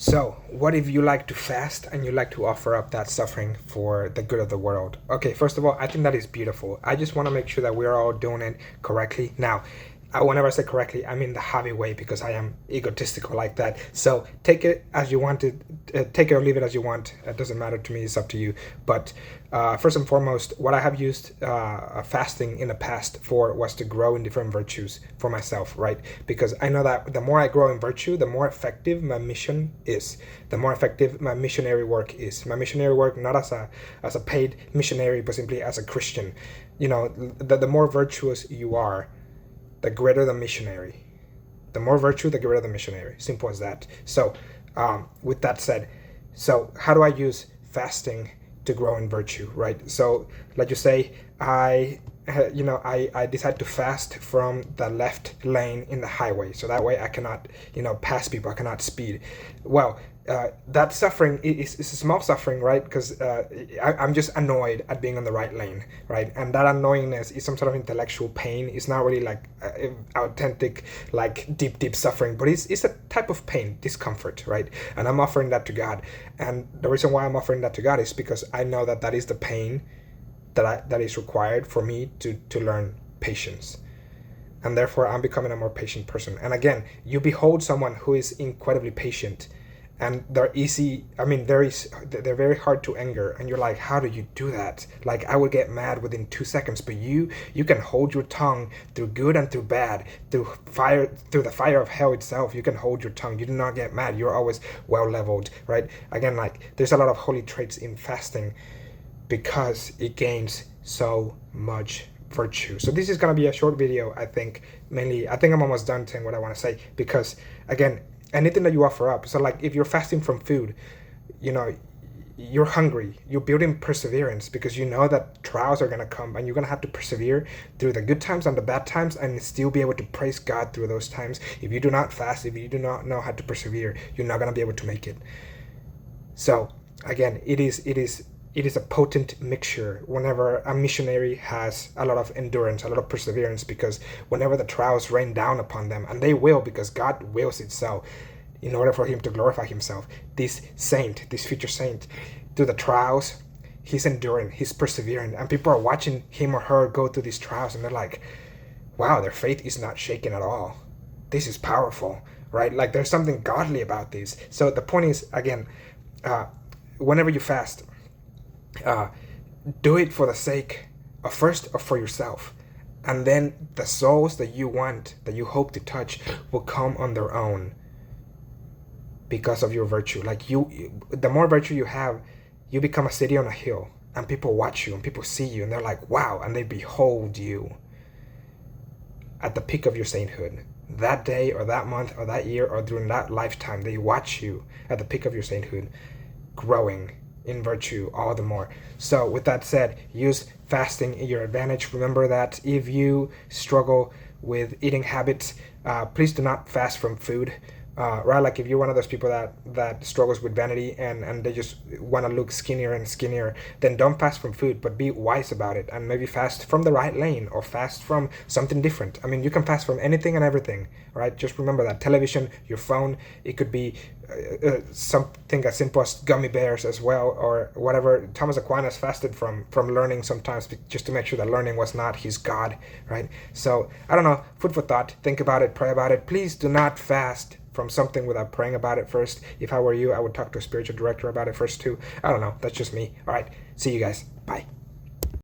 So, what if you like to fast and you like to offer up that suffering for the good of the world? Okay, first of all, I think that is beautiful. I just want to make sure that we're all doing it correctly. Now, whenever I say correctly, I mean the hobby way because I am egotistical like that. So take it as you want it, take it or leave it as you want. It doesn't matter to me. It's up to you. But first and foremost, what I have used fasting in the past for was to grow in different virtues for myself, right? Because I know that the more I grow in virtue, the more effective my mission is. The more effective my missionary work is. My missionary work, not as a paid missionary, but simply as a Christian. You know, the more virtuous you are, the greater the missionary. The more virtue, the greater the missionary. Simple as that. So, with that said, so how do I use fasting to grow in virtue, right? So, like you say, I decide to fast from the left lane in the highway, so that way I cannot, pass people. I cannot speed. Well, that suffering is a small suffering, right? Because I'm just annoyed at being on the right lane, right? And that annoyingness is some sort of intellectual pain. It's not really like authentic, like deep suffering, but it's a type of pain, discomfort, right? And I'm offering that to God. And the reason why I'm offering that to God is because I know that that is the pain that is required for me to learn patience. And therefore, I'm becoming a more patient person. And again, you behold someone who is incredibly patient, and they're very hard to anger, and you're like, how do you do that? Like, I would get mad within 2 seconds, but you can hold your tongue through good and through bad, through the fire of hell itself. You can hold your tongue. You do not get mad. You're always well leveled, right? Again, like, there's a lot of holy traits in fasting because it gains so much virtue. So this is going to be a short video. I think I'm almost done saying what I want to say, because again, anything that you offer up, so like if you're fasting from food, you're hungry, you're building perseverance, because you know that trials are going to come and you're going to have to persevere through the good times and the bad times and still be able to praise God through those times. If you do not fast, if you do not know how to persevere, you're not going to be able to make it. So again, it is a potent mixture whenever a missionary has a lot of endurance, a lot of perseverance, because whenever the trials rain down upon them, and they will, because God wills it so, in order for him to glorify himself, this future saint, through the trials, he's enduring, he's persevering, and people are watching him or her go through these trials, and they're like, wow, their faith is not shaken at all. This is powerful, right? Like, there's something godly about this. So the point is, again, whenever you fast, do it for the sake of first of for yourself, and then the souls that you want, that you hope to touch, will come on their own because of your virtue. Like, the more virtue you have, you become a city on a hill, and people watch you and people see you and they're like, wow, and they behold you at the peak of your sainthood. That day or that month or that year or during that lifetime, they watch you at the peak of your sainthood, growing in virtue all the more. So with that said, use fasting in your advantage. Remember that if you struggle with eating habits, please do not fast from food. Right? Like, if you're one of those people that struggles with vanity and they just want to look skinnier and skinnier, then don't fast from food, but be wise about it and maybe fast from the right lane or fast from something different. I mean, you can fast from anything and everything, right? Just remember that. Television, your phone, it could be something as simple as gummy bears as well, or whatever. Thomas Aquinas fasted from learning sometimes, just to make sure that learning was not his God, right? So I don't know, food for thought. Think about it, pray about it. Please do not fast from something without praying about it first. If I were you, I would talk to a spiritual director about it first too. I don't know, that's just me. All right, see you guys. Bye.